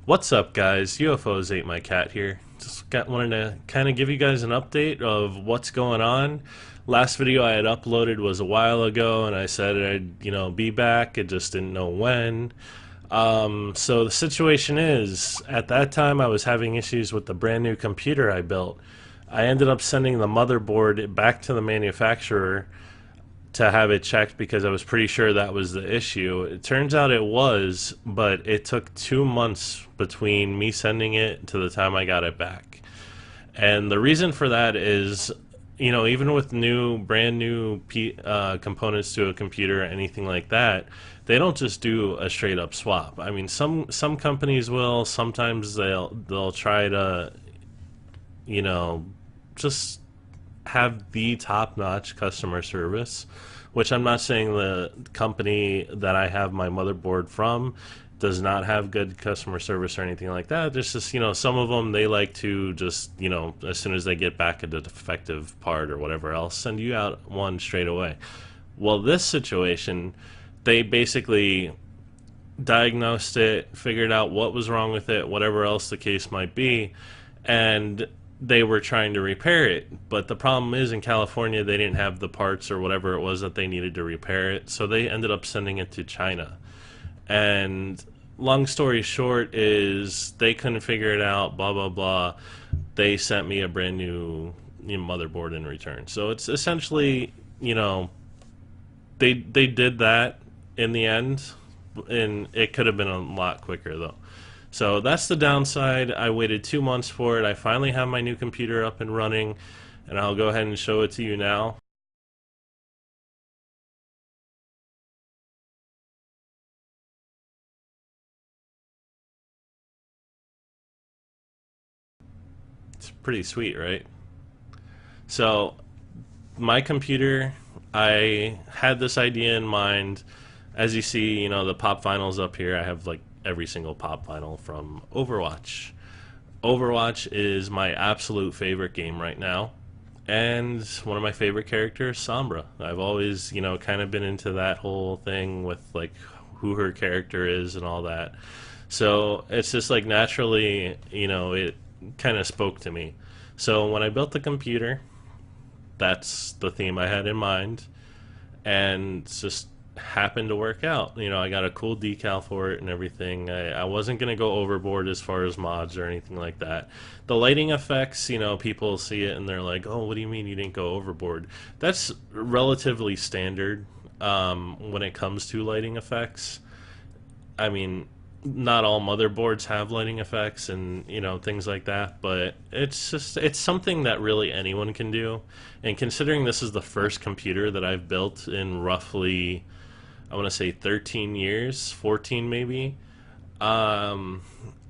What's up, guys? UFOs ate my cat here. Wanted to kind of give you guys an update of what's going on. Last video I had uploaded was a while ago, and I said I'd be back. I just didn't know when. So the situation is, at that time I was having issues with the brand new computer I built. I ended up sending the motherboard back to the manufacturer to have it checked because I was pretty sure that was the issue. It turns out it was, but it took 2 months between me sending it to the time I got it back. And the reason for that is, even with brand new components to a computer or anything like that, they don't just do a straight up swap. I mean, some companies will. Sometimes they'll try to, you know, just have the top notch customer service, which I'm not saying the company that I have my motherboard from does not have good customer service or anything like that. There's just, some of them, they like to just, as soon as they get back a defective part or whatever else, send you out one straight away. Well, this situation, they basically diagnosed it, figured out what was wrong with it, whatever else the case might be, and they were trying to repair it. But the problem is, in California, they didn't have the parts or whatever it was that they needed to repair it, so they ended up sending it to China. And long story short is they couldn't figure it out, blah blah blah. They sent me a brand new motherboard in return. So it's essentially, they did that in the end, and it could have been a lot quicker though. So that's the downside. I waited 2 months for it. I finally have my new computer up and running, and I'll go ahead and show it to you now. It's pretty sweet, right? So my computer, I had this idea in mind. As you see, the pop vinyls up here, I have like every single pop vinyl from Overwatch. Overwatch is my absolute favorite game right now, and one of my favorite characters, Sombra. I've always, kind of been into that whole thing with like who her character is and all that. So it's just like naturally, it kind of spoke to me. So when I built the computer, that's the theme I had in mind, and it's just happened to work out. I got a cool decal for it and everything. I wasn't going to go overboard as far as mods or anything like that. The lighting effects, people see it and they're like, oh, what do you mean you didn't go overboard? That's relatively standard when it comes to lighting effects. I mean, not all motherboards have lighting effects and things like that, but it's something that really anyone can do. And considering this is the first computer that I've built in roughly, I want to say 13 years, 14 maybe, um,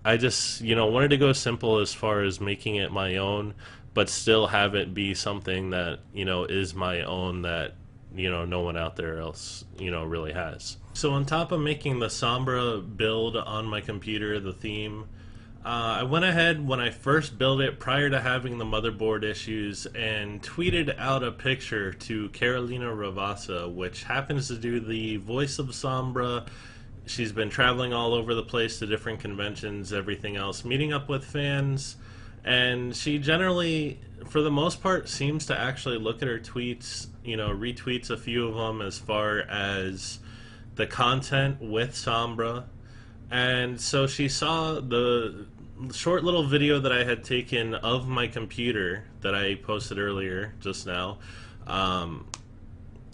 I just wanted to go simple as far as making it my own, but still have it be something that is my own, that no one out there else really has. So on top of making the Sombra build on my computer, the theme, I went ahead when I first built it, prior to having the motherboard issues, and tweeted out a picture to Carolina Ravassa, which happens to do the voice of Sombra. She's been traveling all over the place to different conventions, everything else, meeting up with fans, and she generally, for the most part, seems to actually look at her tweets, retweets a few of them as far as the content with Sombra. And so she saw the short little video that I had taken of my computer that I posted earlier just now. Um,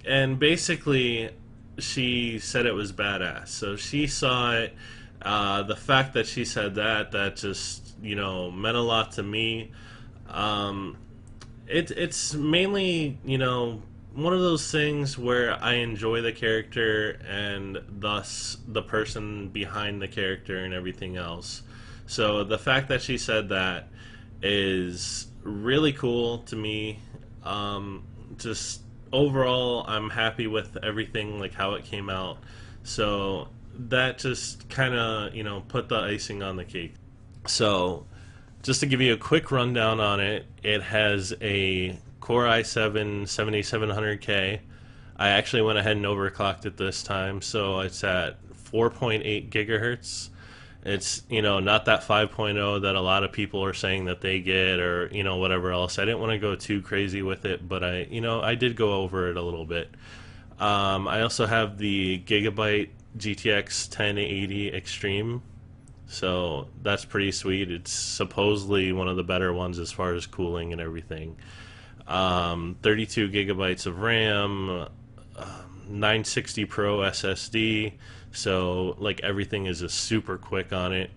and basically, she said it was badass. So she saw it. The fact that she said that just, meant a lot to me. Um, it's mainly, one of those things where I enjoy the character and thus the person behind the character and everything else. So the fact that she said that is really cool to me. Just overall, I'm happy with everything, like how it came out. So that just kind of, put the icing on the cake. So just to give you a quick rundown on it, it has a Core i7 7700K. I actually went ahead and overclocked it this time, so it's at 4.8 gigahertz. It's, not that 5.0 that a lot of people are saying that they get, or, whatever else. I didn't want to go too crazy with it, but I did go over it a little bit. I also have the Gigabyte GTX 1080 Extreme, so that's pretty sweet. It's supposedly one of the better ones as far as cooling and everything. 32 gigabytes of RAM, 960 Pro SSD, so like everything is just super quick on it.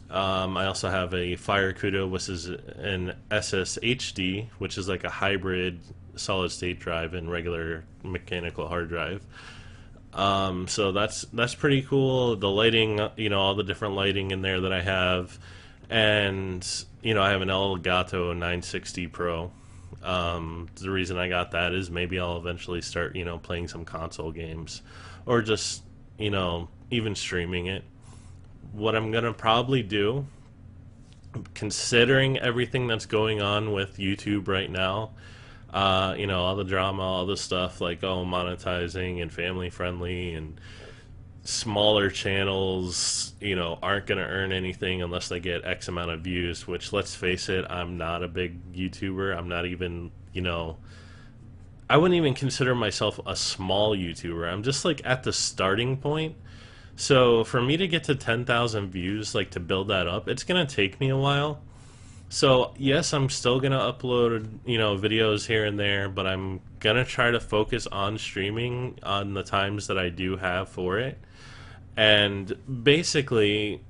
I also have a Firecuda, which is an SSHD, which is like a hybrid solid state drive and regular mechanical hard drive. So that's pretty cool. The lighting, all the different lighting in there that I have, and I have an Elgato 960 Pro. The reason I got that is maybe I'll eventually start, playing some console games, or just, even streaming it. What I'm gonna probably do, considering everything that's going on with YouTube right now, all the drama, all the stuff like, monetizing and family friendly and smaller channels, aren't going to earn anything unless they get X amount of views, which, let's face it, I'm not a big YouTuber. I'm not even, I wouldn't even consider myself a small YouTuber. I'm just like at the starting point. So for me to get to 10,000 views, like to build that up, it's going to take me a while. So yes, I'm still gonna upload, videos here and there, but I'm gonna try to focus on streaming on the times that I do have for it. And basically,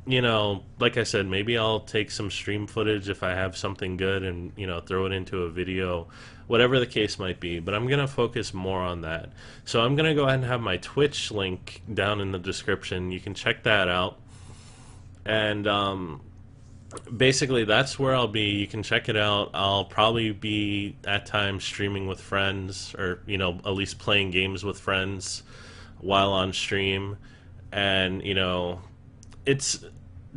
like I said, maybe I'll take some stream footage if I have something good and, throw it into a video, whatever the case might be. But I'm gonna focus more on that. So I'm gonna go ahead and have my Twitch link down in the description. You can check that out. And basically that's where I'll be. You can check it out. I'll probably be at times streaming with friends, or at least playing games with friends while on stream. And it's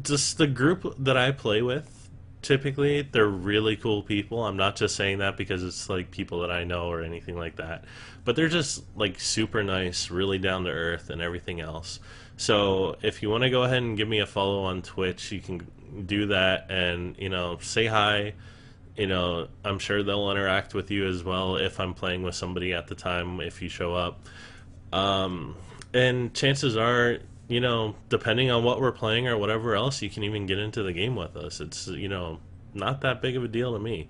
just the group that I play with. Typically they're really cool people. I'm not just saying that because it's like people that I know or anything like that, but they're just like super nice, really down to earth and everything else. So if you want to go ahead and give me a follow on Twitch, you can do that, and say hi. I'm sure they'll interact with you as well if I'm playing with somebody at the time, if you show up. And chances are, depending on what we're playing or whatever else, you can even get into the game with us. It's not that big of a deal to me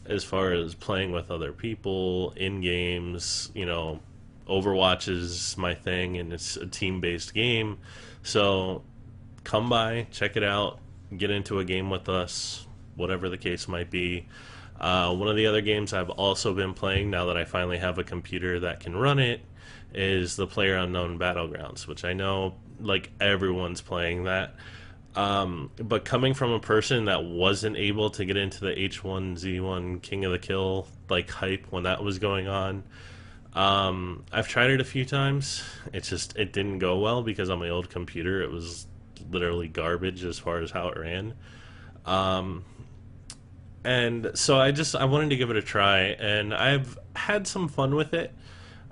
as far as playing with other people in games. Overwatch is my thing, and it's a team-based game. So come by, check it out, get into a game with us, whatever the case might be. One of the other games I've also been playing, now that I finally have a computer that can run it, is the PlayerUnknown Battlegrounds, which I know like everyone's playing that. But coming from a person that wasn't able to get into the H1Z1 King of the Kill like hype when that was going on, I've tried it a few times. It didn't go well because on my old computer it was literally garbage as far as how it ran. And so I wanted to give it a try, and I've had some fun with it.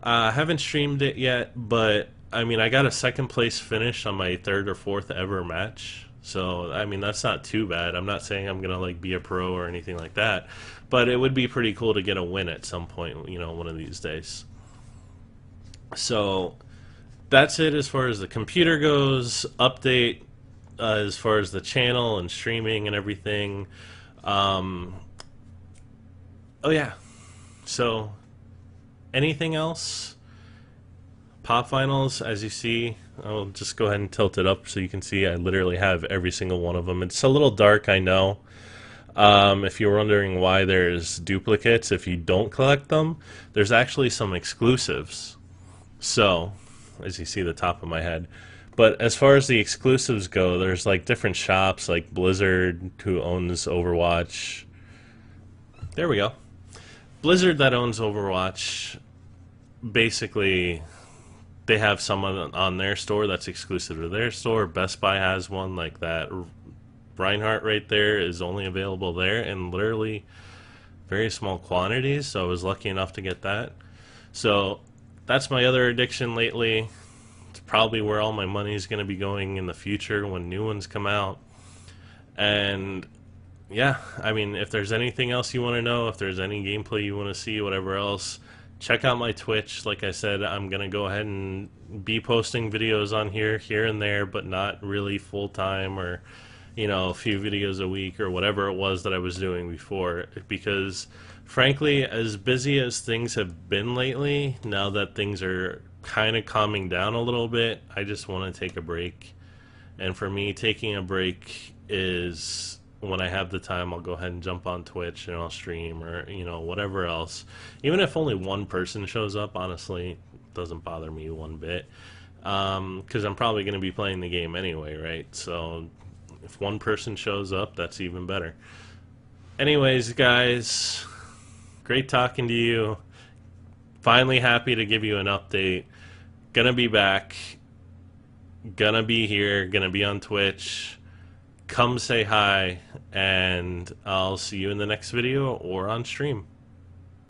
I haven't streamed it yet, but I mean, I got a second place finish on my third or fourth ever match. So I mean, that's not too bad. I'm not saying I'm gonna like be a pro or anything like that, but it would be pretty cool to get a win at some point, one of these days. So that's it as far as the computer goes. Update as far as the channel and streaming and everything. Oh yeah. So anything else? Pop finals, as you see, I'll just go ahead and tilt it up so you can see I literally have every single one of them. It's a little dark, I know. If you're wondering why there's duplicates, if you don't collect them, there's actually some exclusives. So, as you see the top of my head. But as far as the exclusives go, there's like different shops, like Blizzard, who owns Overwatch. There we go. Blizzard, that owns Overwatch, basically they have someone on their store that's exclusive to their store. Best Buy has one like that. Reinhardt right there is only available there in literally very small quantities, so I was lucky enough to get that. So that's my other addiction lately. It's probably where all my money is going to be going in the future when new ones come out. And yeah, I mean, if there's anything else you want to know, if there's any gameplay you want to see, whatever else, check out my Twitch. Like I said, I'm going to go ahead and be posting videos on here and there, but not really full time, or a few videos a week or whatever it was that I was doing before, because frankly, as busy as things have been lately, now that things are kind of calming down a little bit, I just want to take a break. And for me, taking a break is when I have the time, I'll go ahead and jump on Twitch and I'll stream, or whatever else. Even if only one person shows up, honestly, it doesn't bother me one bit, because I'm probably going to be playing the game anyway, right? So if one person shows up, that's even better. Anyways, guys, great talking to you. Finally happy to give you an update. Gonna be back. Gonna be here. Gonna be on Twitch. Come say hi, and I'll see you in the next video or on stream.